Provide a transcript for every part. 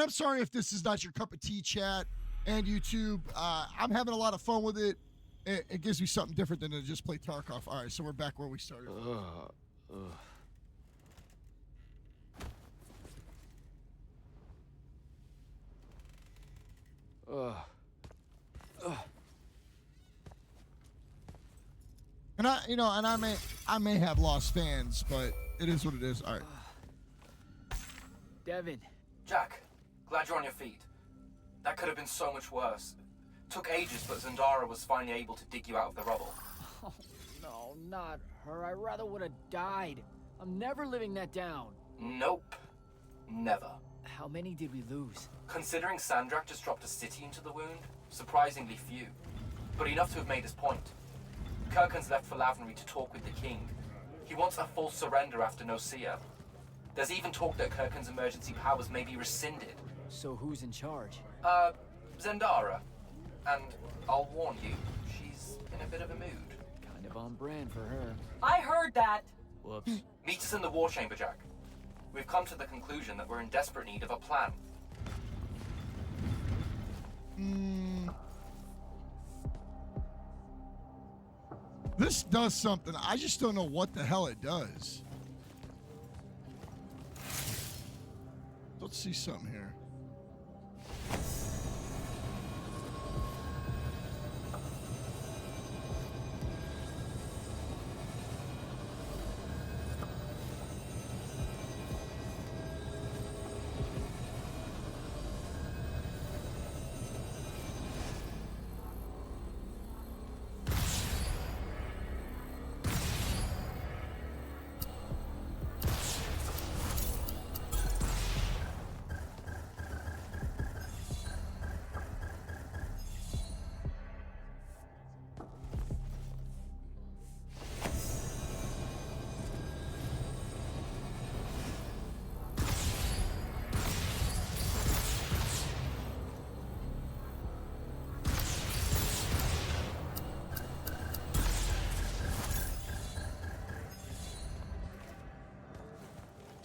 I'm sorry if this is not your cup of tea, chat and YouTube. I'm having a lot of fun with it. It gives me something different than to just play Tarkov. All right, so we're back where we started. And I may have lost fans, but it is what it is. All right. Devin. Jack, glad you're on your feet. That could have been so much worse. Took ages, but Zendara was finally able to dig you out of the rubble. Oh, no, not her. I rather would have died. I'm never living that down. Nope. Never. How many did we lose? Considering Sandrakk just dropped a city into the wound, surprisingly few. But enough to have made his point. Kirkhan's left for Lavnery to talk with the king. He wants a full surrender after Nocia. There's even talk that Kirkhan's emergency powers may be rescinded. So who's in charge? Zendara. And I'll warn you, she's in a bit of a mood. Kind of on brand for her. I heard that! Whoops. Meet us in the war chamber, Jack. We've come to the conclusion that we're in desperate need of a plan. This does something. I just don't know what the hell it does. Let's see something here.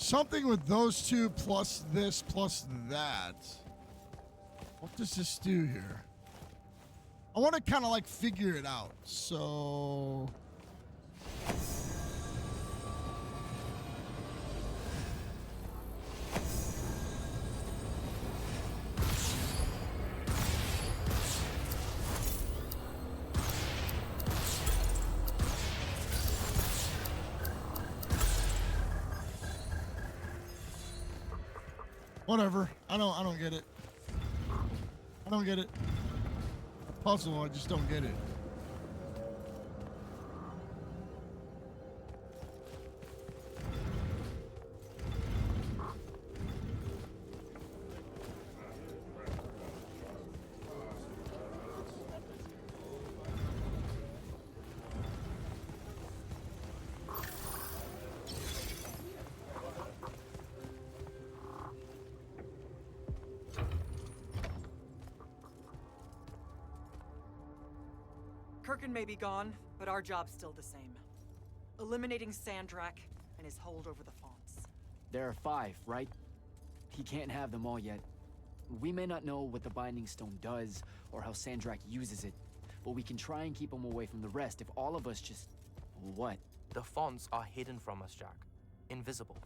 Something with those two plus this plus that. What does this do here? I want to kind of like figure it out. So... Whatever. I don't get it. I don't get it. A puzzle, I just don't get it. Kirkhan may be gone, but our job's still the same. Eliminating Sandrakk and his hold over the fonts. There are 5, right? He can't have them all yet. We may not know what the Binding Stone does, or how Sandrakk uses it, but we can try and keep him away from the rest if all of us just... What? The fonts are hidden from us, Jack. Invisible.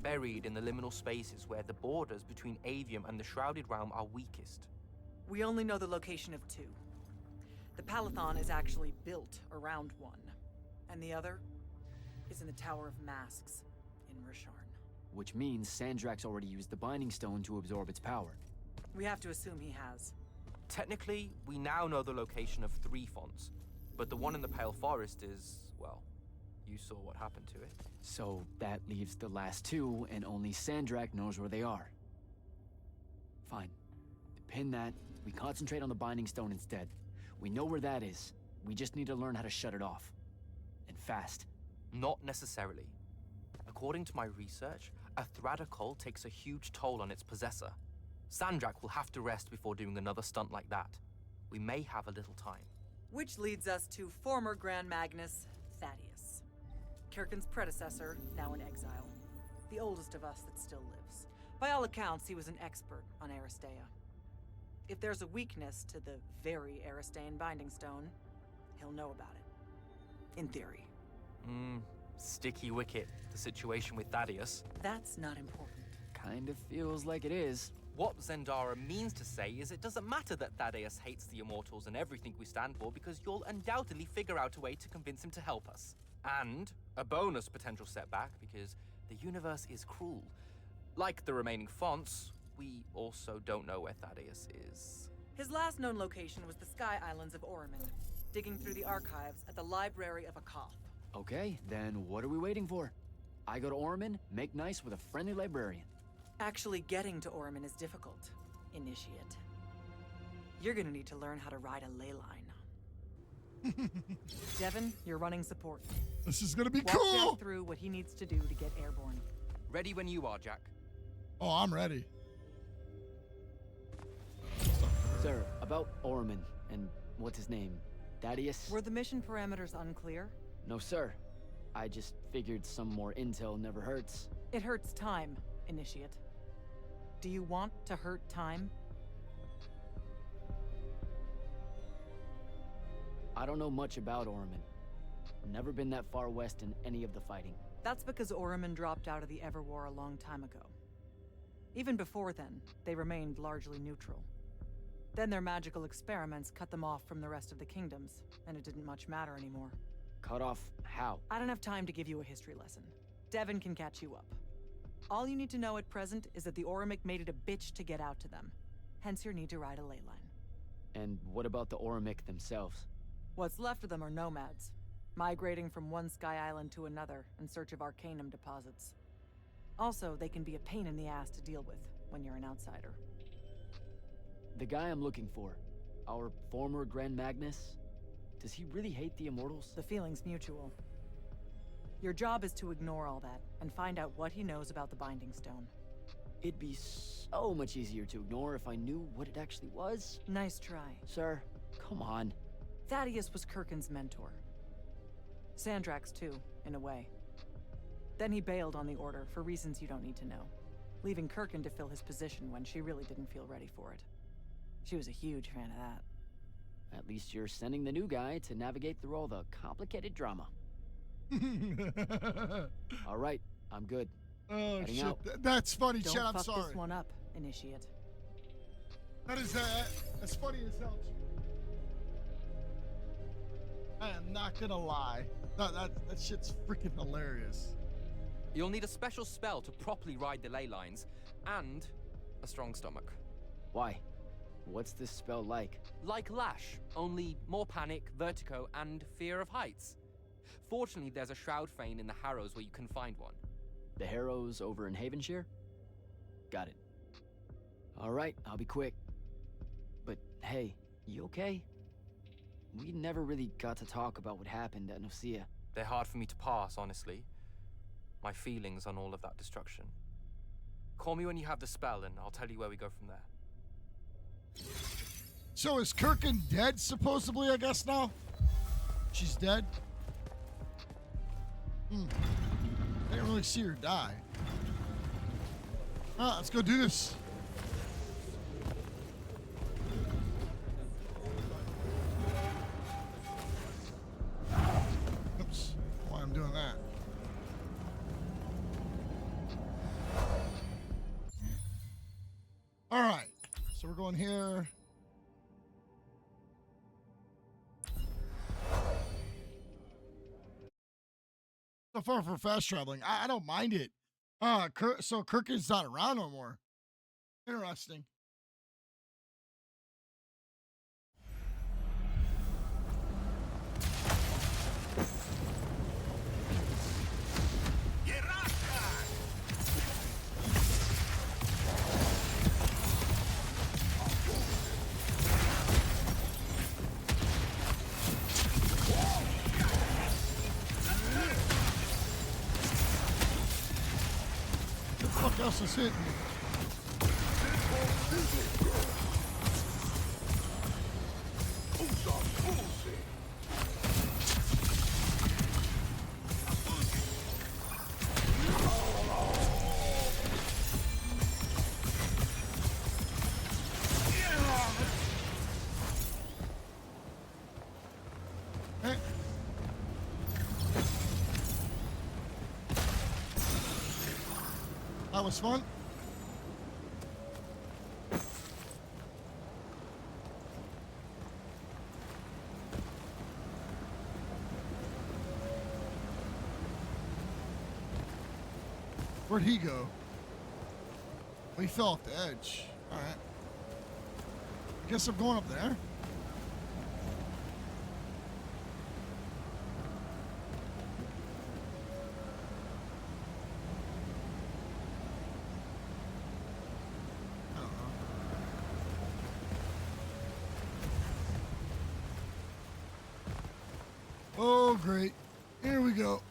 Buried in the liminal spaces where the borders between Aveum and the Shrouded Realm are weakest. We only know the location of 2. The Palathon is actually built around one, and the other is in the Tower of Masks in Rasharn. Which means Sandrakk's already used the Binding Stone to absorb its power. We have to assume he has. Technically, we now know the location of 3 fonts, but the one in the Pale Forest is, well, you saw what happened to it. So that leaves the last 2, and only Sandrakk knows where they are. Fine. Pin that, we concentrate on the Binding Stone instead. We know where that is. We just need to learn how to shut it off. And fast. Not necessarily. According to my research, a Thradder cult takes a huge toll on its possessor. Sandrakk will have to rest before doing another stunt like that. We may have a little time. Which leads us to former Grand Magnus, Thaddeus. Kirkhan's predecessor, now in exile. The oldest of us that still lives. By all accounts, he was an expert on Aristea. If there's a weakness to the very Aristean Binding Stone, he'll know about it. In theory. Sticky wicket, the situation with Thaddeus. That's not important. Kind of feels like it is. What Zendara means to say is it doesn't matter that Thaddeus hates the Immortals and everything we stand for, because you'll undoubtedly figure out a way to convince him to help us. And a bonus potential setback, because the universe is cruel. Like the remaining fonts, we also don't know where Thaddeus is. His last known location was the Sky Islands of Oromon, digging through the archives at the Library of Akoth. Okay, then what are we waiting for? I go to Oromon, make nice with a friendly librarian. Actually getting to Oromon is difficult, Initiate. You're gonna need to learn how to ride a ley line. Devin, you're running support. This is gonna be Walk cool! Jack through what he needs to do to get airborne. Ready when you are, Jack. Oh, I'm ready. Sir, about Oromon and what's his name? Thaddeus? Were the mission parameters unclear? No, sir. I just figured some more intel never hurts. It hurts time, Initiate. Do you want to hurt time? I don't know much about Oromon. Never been that far west in any of the fighting. That's because Oromon dropped out of the Everwar a long time ago. Even before then, they remained largely neutral. Then their magical experiments cut them off from the rest of the kingdoms, and it didn't much matter anymore. Cut off how? I don't have time to give you a history lesson. Devin can catch you up. All you need to know at present is that the Oromic made it a bitch to get out to them. Hence your need to ride a ley line. And what about the Oromic themselves? What's left of them are nomads, migrating from one sky island to another in search of arcanum deposits. Also, they can be a pain in the ass to deal with when you're an outsider. The guy I'm looking for, our former Grand Magnus, does he really hate the Immortals? The feeling's mutual. Your job is to ignore all that and find out what he knows about the Binding Stone. It'd be so much easier to ignore if I knew what it actually was. Nice try. Sir, come on. Thaddeus was Kirkin's mentor. Sandrakk's too, in a way. Then he bailed on the Order for reasons you don't need to know, leaving Kirkin to fill his position when she really didn't feel ready for it. She was a huge fan of that. At least you're sending the new guy to navigate through all the complicated drama. All right, I'm good. Oh, Heading shit. out. That's funny, Don't Chad. I'm fuck sorry. this one up, Initiate. That is that's funny as hell. I am not gonna lie. That shit's freaking hilarious. You'll need a special spell to properly ride the ley lines, and a strong stomach. Why? What's this spell like? Like Lash, only more panic, vertigo, and fear of heights. Fortunately, there's a Shroud Fane in the Harrows where you can find one. The Harrows over in Havenshire? Got it. All right, I'll be quick. But hey, you okay? We never really got to talk about what happened at Nicaea. They're hard for me to pass, honestly. My feelings on all of that destruction. Call me when you have the spell, and I'll tell you where we go from there. So is Kirkin dead, supposedly, I guess now? She's dead? I didn't really see her die. Let's go do this. Oops. Why I'm doing that. All right. So we're going here. So far for fast traveling, I don't mind it. So Kirkin's not around no more. Interesting. What the fuck else is hitting me? was fun. Where'd he go? Oh, he fell off the edge. All right. I guess I'm going up there. I don't know. Oh, great. Here we go.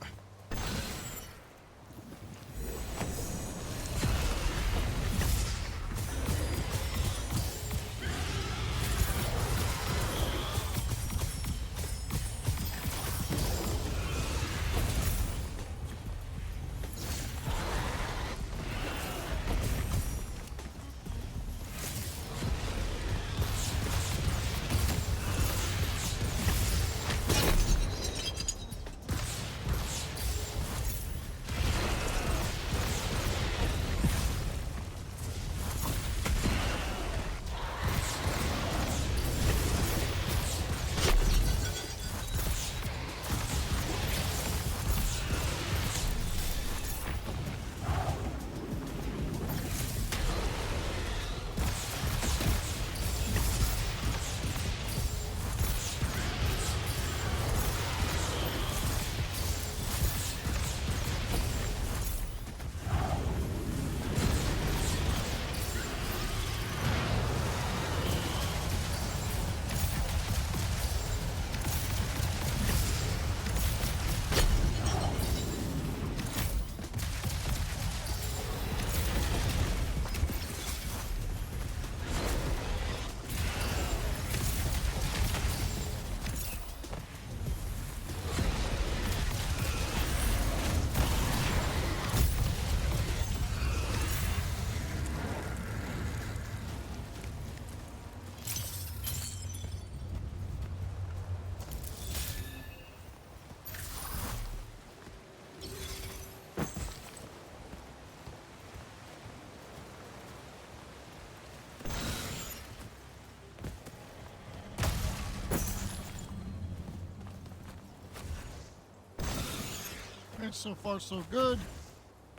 So far, so good.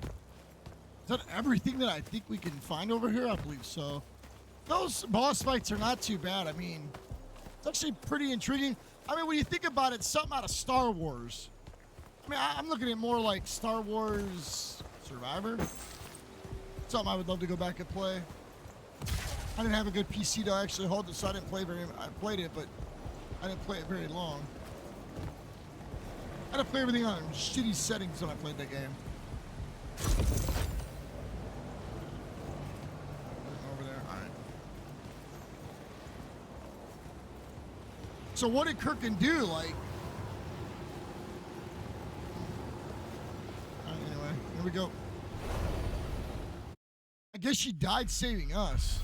Is that everything that I think we can find over here? I believe so. Those boss fights are not too bad. I mean, it's actually pretty intriguing. I mean, when you think about it, something out of Star Wars. I mean, I'm looking at more like Star Wars Survivor. Something I would love to go back and play. I didn't have a good PC to actually hold it, so I didn't play I played it, but I didn't play it very long. I had to play everything on shitty settings when I played that game. Over there. All right. So what did Kirkin do? Like, all right, anyway, here we go. I guess she died saving us.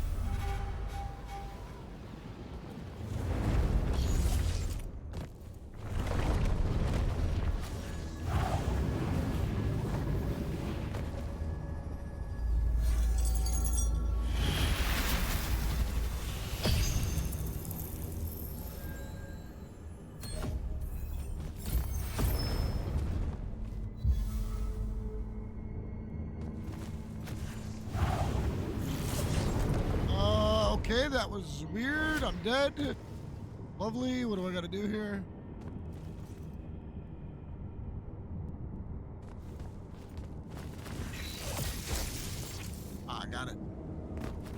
Okay, that was weird. I'm dead. Lovely. What do I got to do here? Ah, I got it.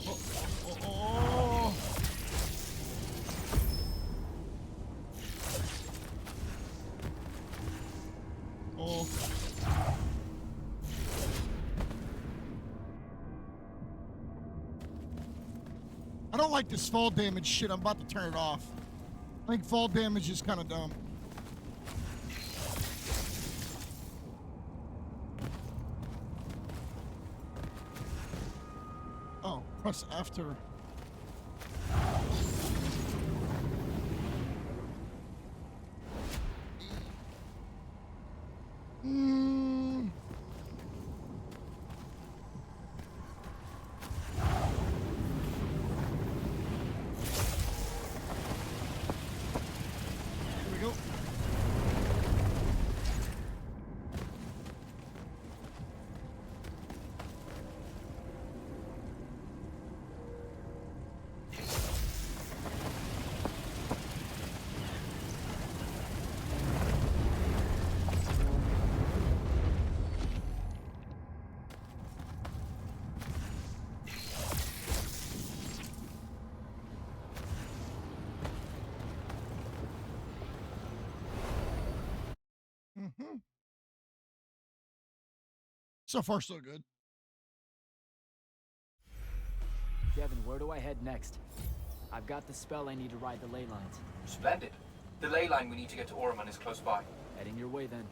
Oh, oh, oh, oh. Oh. I don't like this fall damage shit. I'm about to turn it off. I think fall damage is kind of dumb. Oh, press after. So far, so good. Devin, where do I head next? I've got the spell I need to ride the ley lines. Splendid. The ley line we need to get to Oromon is close by. Heading your way then.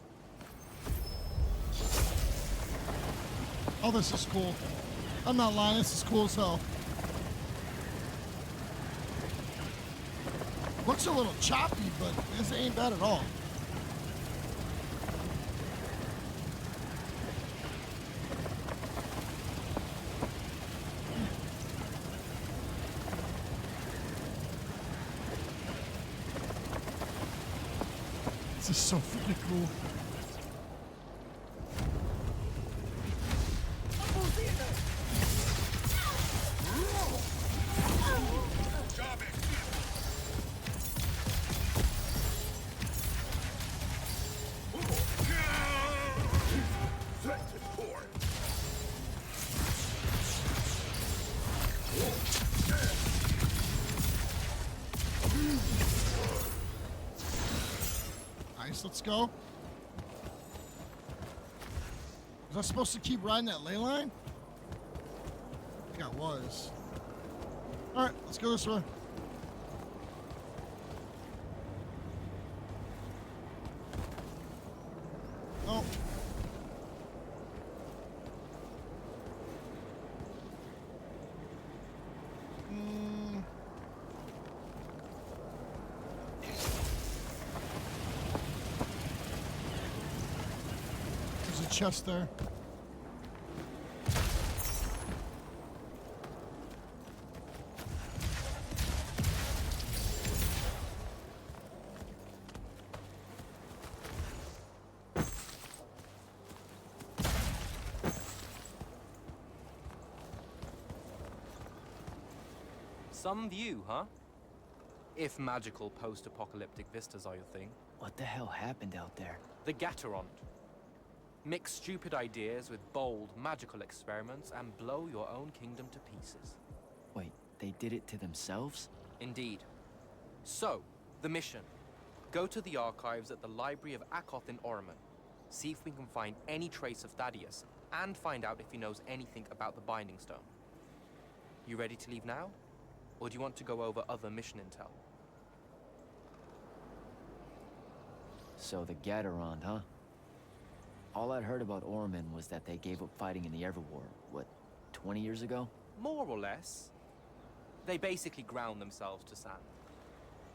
Oh, this is cool. I'm not lying. This is cool as hell. Looks a little choppy, but this ain't bad at all. This is so freaking cool. Nice, let's go. Was I supposed to keep riding that ley line? I think I was. All right, let's go this way. Oh. There's a chest there. Some view, huh? If magical post-apocalyptic vistas are your thing. What the hell happened out there? The Gatterond. Mix stupid ideas with bold, magical experiments and blow your own kingdom to pieces. Wait, they did it to themselves? Indeed. So, the mission. Go to the archives at the Library of Akoth in Oromon. See if we can find any trace of Thaddeus, and find out if he knows anything about the Binding Stone. You ready to leave now? Or do you want to go over other mission intel? So the Gatterond, huh? All I'd heard about Oromon was that they gave up fighting in the Everwar, what, 20 years ago? More or less. They basically ground themselves to sand.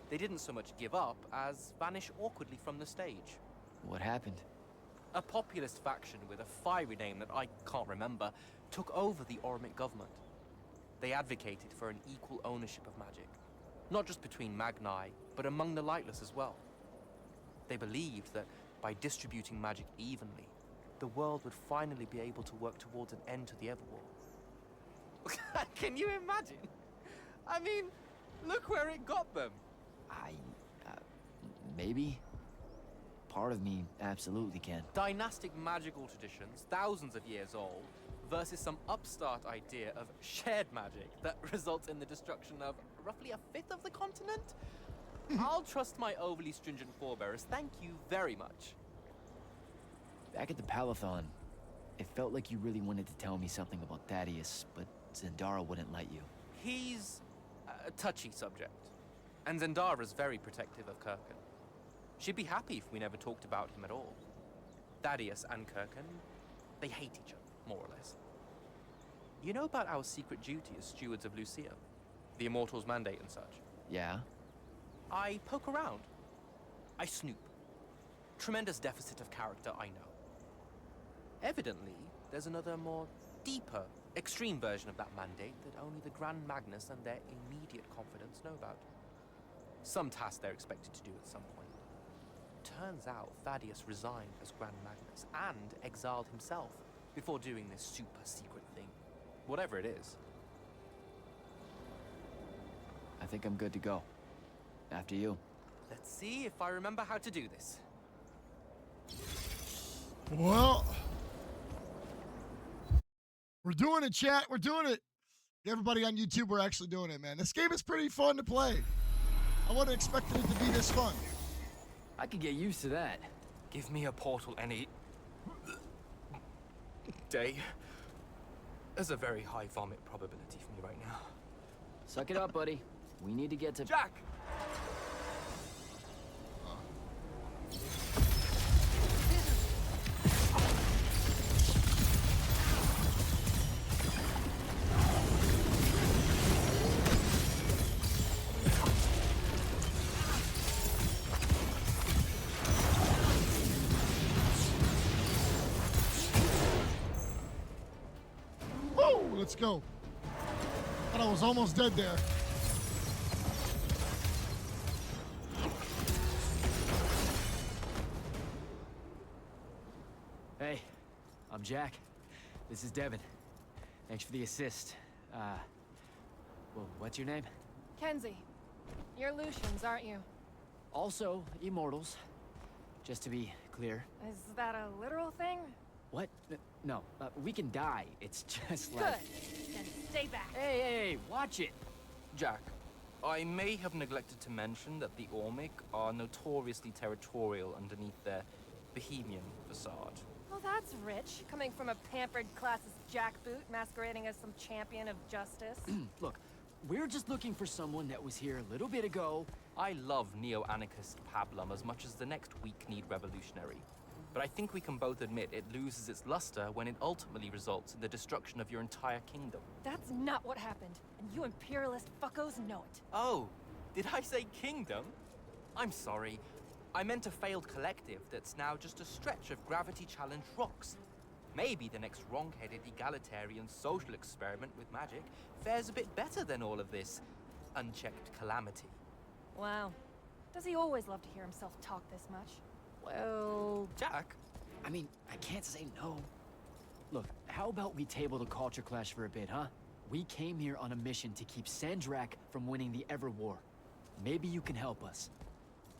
They didn't so much give up as vanish awkwardly from the stage. What happened? A populist faction with a fiery name that I can't remember took over the Oromon government. They advocated for an equal ownership of magic, not just between Magni, but among the lightless as well. They believed that by distributing magic evenly, the world would finally be able to work towards an end to the Everwar. Can you imagine? I mean, look where it got them. Maybe? Part of me absolutely can. Dynastic magical traditions, thousands of years old, versus some upstart idea of shared magic that results in the destruction of roughly a fifth of the continent? I'll trust my overly stringent forebears, thank you very much. Back at the Palathon, it felt like you really wanted to tell me something about Thaddeus, but Zendara wouldn't let you. He's a touchy subject, and Zendara's very protective of Kirkan. She'd be happy if we never talked about him at all. Thaddeus and Kirkan, they hate each other, more or less. You know about our secret duty as stewards of Lucium? The Immortals' mandate and such? Yeah? I poke around. I snoop. Tremendous deficit of character, I know. Evidently, there's another more deeper, extreme version of that mandate that only the Grand Magnus and their immediate confidants know about. Some task they're expected to do at some point. Turns out Thaddeus resigned as Grand Magnus and exiled himself before doing this super secret thing. Whatever it is. I think I'm good to go. After you. Let's see if I remember how to do this. Well, we're doing it, chat. We're doing it. Everybody on YouTube, we're actually doing it, man. This game is pretty fun to play. I wasn't expecting it to be this fun. I could get used to that. Give me a portal any... day. There's a very high vomit probability for me right now. Suck it up, buddy. We need to get to... Jack! Woo! Let's go. Thought I was almost dead there. Hey, I'm Jack. This is Devin. Thanks for the assist. Well, what's your name? Kenzie, you're Lucians, aren't you? Also, Immortals. Just to be clear. Is that a literal thing? What? No, we can die. It's just Good. like... Then stay back. Hey, watch it! Jack, I may have neglected to mention that the Ormic are notoriously territorial underneath their Bohemian facade. Well, that's rich, coming from a pampered classist jackboot masquerading as some champion of justice. Look, we're just looking for someone that was here a little bit ago. I love neo-anarchist pablum as much as the next weak-kneed revolutionary. But I think we can both admit it loses its luster when it ultimately results in the destruction of your entire kingdom. That's not what happened, and you imperialist fuckos know it. Oh, did I say kingdom? I'm sorry. I meant a failed collective that's now just a stretch of gravity-challenged rocks. Maybe the next wrong-headed egalitarian social experiment with magic fares a bit better than all of this unchecked calamity. Wow. Does he always love to hear himself talk this much? Well, Jack? I mean, I can't say no. Look, how about we table the culture clash for a bit, huh? We came here on a mission to keep Sandrakk from winning the Everwar. Maybe you can help us.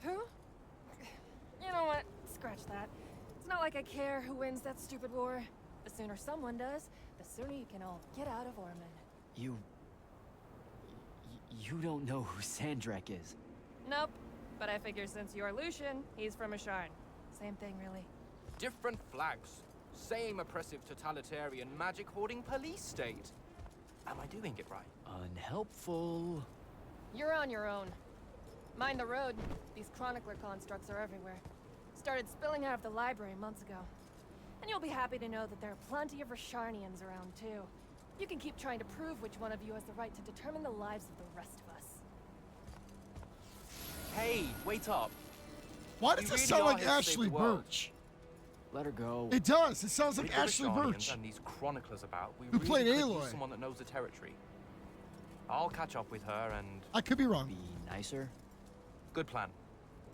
Who? You know what? Scratch that. It's not like I care who wins that stupid war. The sooner someone does, the sooner you can all get out of Orman. You don't know who Sandrakk is. Nope. But I figure since you're Lucian, he's from Rasharn. Same thing, really. Different flags. Same oppressive totalitarian magic-hoarding police state. Am I doing it right? Unhelpful. You're on your own. Mind the road. These chronicler constructs are everywhere. Started spilling out of the library months ago. And you'll be happy to know that there are plenty of Rasharnians around, too. You can keep trying to prove which one of you has the right to determine the lives of the rest of us. Hey, wait up. Why does You this really sound are like here to save Ashley the world. Birch? Let her go. It does. It sounds like With the Ashley Rasharnians Birch. and these chroniclers about, we Who really played could Aloy. use someone that knows the territory. I'll catch up with her and... I could be wrong. Be nicer. Good plan.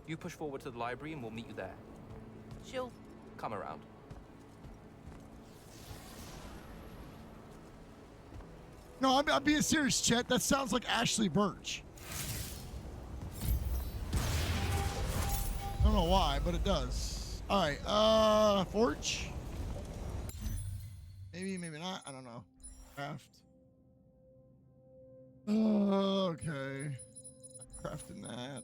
You push forward to the library and we'll meet you there. She'll come around. No, I'm being serious, Chet. That sounds like Ashley Birch. I don't know why, but it does. All right, Forge? Maybe, maybe not. I don't know. Craft. Okay. I'm crafting that.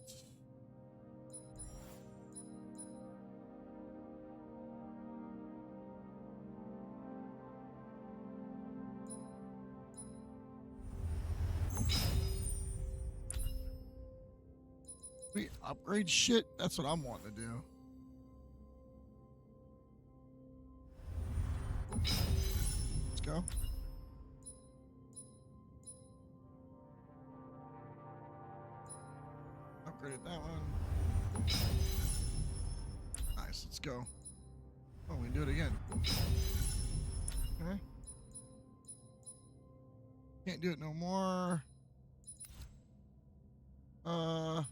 We upgrade shit? That's what I'm wanting to do. Let's go. Upgraded that one. Nice, let's go. Oh, we can do it again. Okay. Can't do it no more. I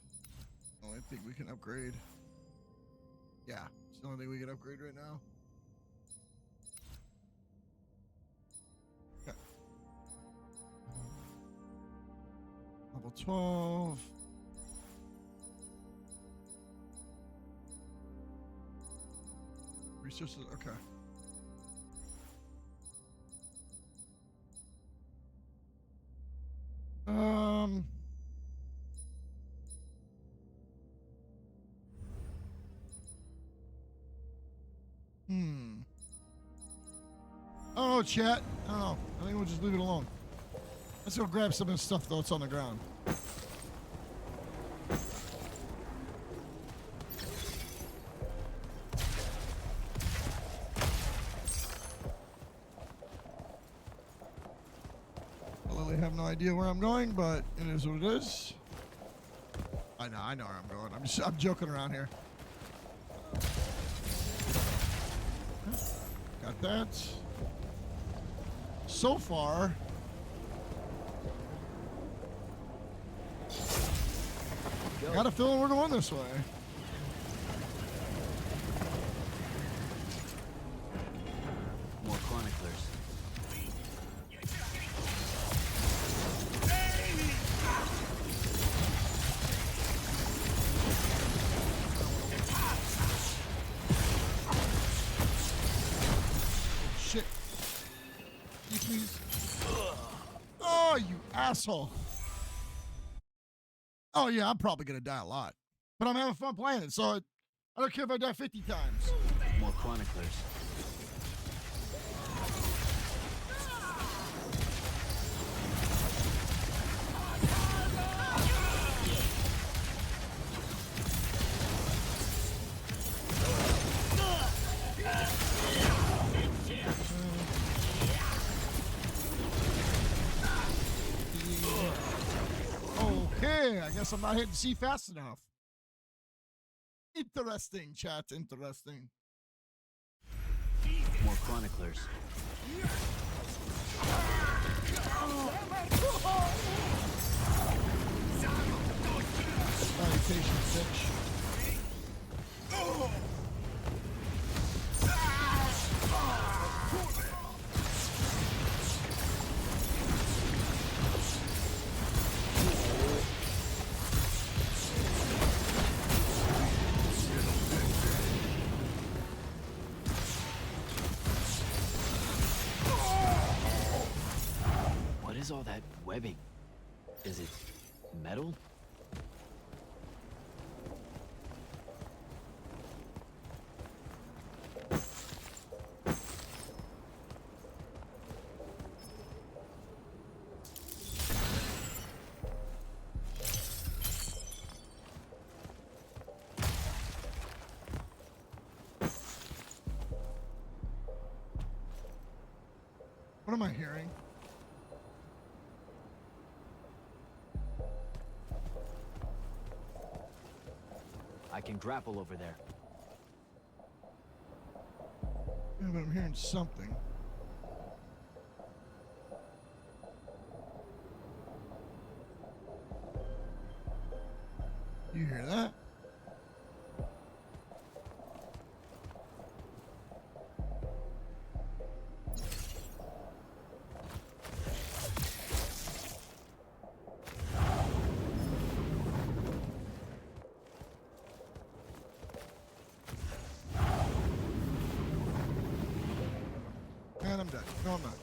think we can upgrade. Yeah, it's the only thing we can upgrade right now. Okay. Level 12. Resources, okay. know, chat. I don't know. I think we'll just leave it alone. Let's go grab some of this stuff, though. It's on the ground. I literally have no idea where I'm going, but it is what it is. I know where I'm going. I'm joking around here. Got that. So far, got a feeling we're going this way. More chroniclers. Shit. You please. Oh, you asshole. Oh, yeah, I'm probably going to die a lot. But I'm having fun playing it, so I don't care if I die 50 times. More chroniclers. Okay, I guess I'm not hitting C fast enough. Interesting, chat. Interesting. More chroniclers. Salutations, bitch. What is all that webbing? Is it metal? What am I hearing? I can grapple over there. Yeah, but I'm hearing something. You hear that? And I'm done. No, I'm not.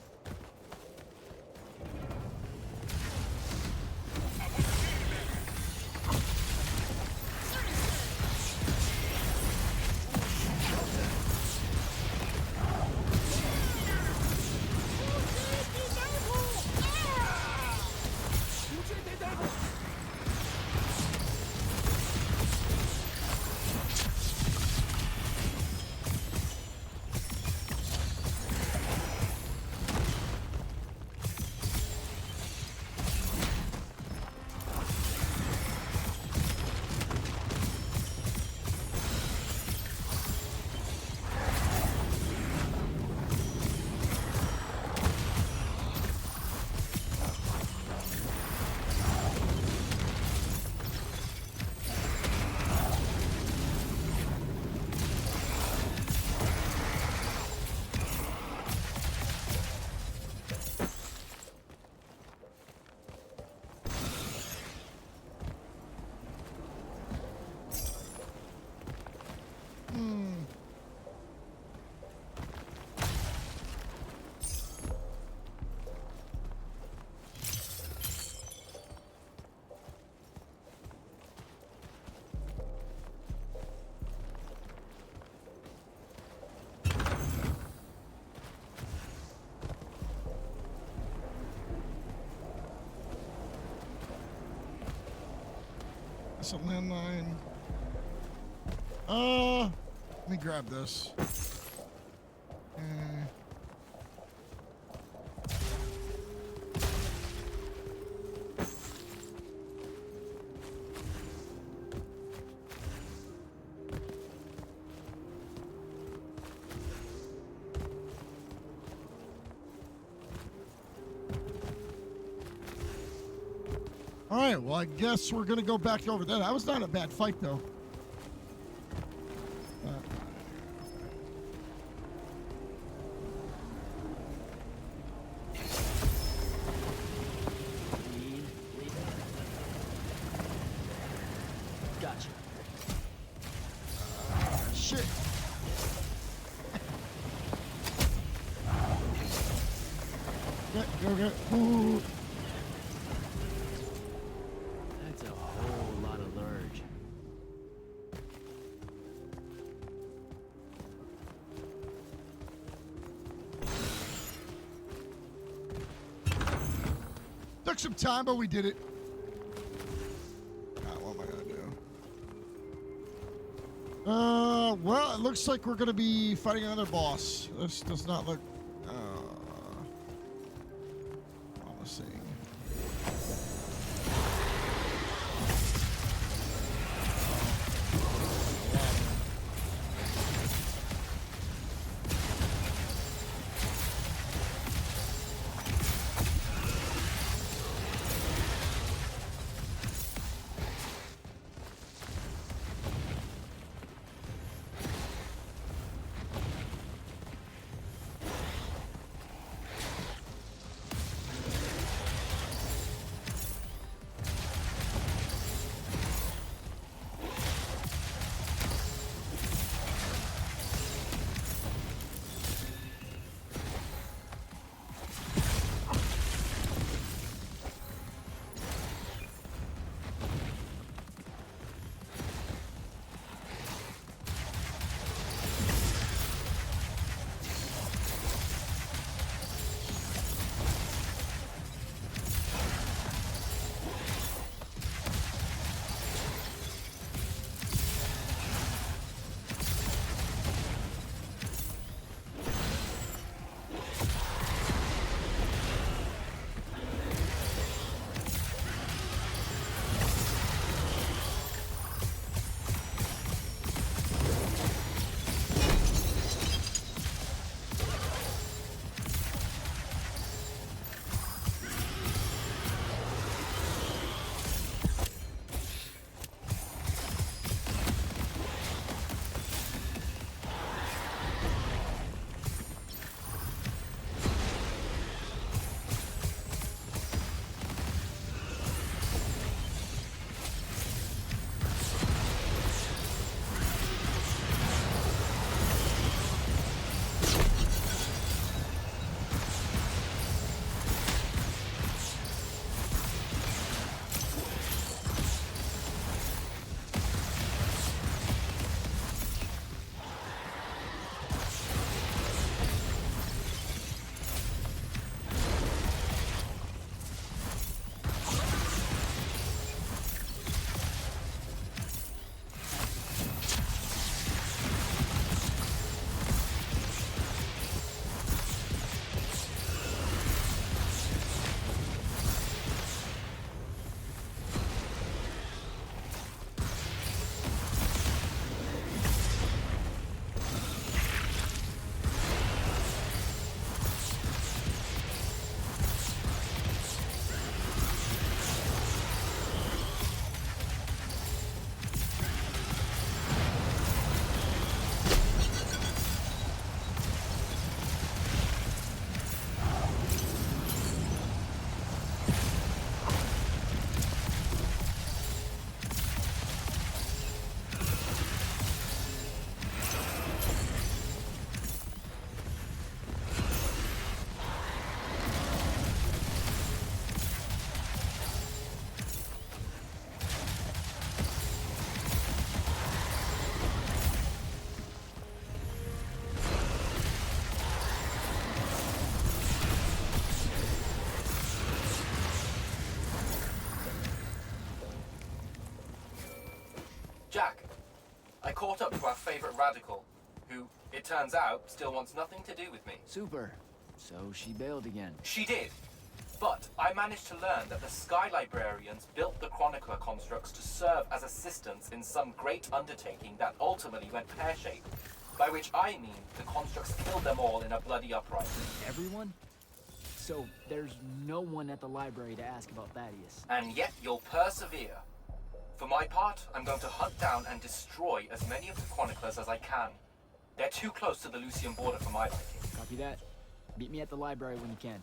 That's a landline. Let me grab this. All right, well, I guess we're going to go back over there. That was not a bad fight, though. Gotcha. Shit. Get. Ooh. That's a whole lot of lurge. Took some time, but we did it. What am I gonna do? Well, it looks like we're gonna be fighting another boss. This does not look promising. caught up to our favorite radical, who, it turns out, still wants nothing to do with me. Super. So she bailed again. She did. But I managed to learn that the Sky Librarians built the Chronicler constructs to serve as assistants in some great undertaking that ultimately went pear-shaped. By which I mean the constructs killed them all in a bloody uprising. Everyone? So there's no one at the library to ask about Thaddeus. And yet you'll persevere. For my part, I'm going to hunt down and destroy as many of the Chroniclers as I can. They're too close to the Lucium border for my liking. Copy that. Meet me at the library when you can.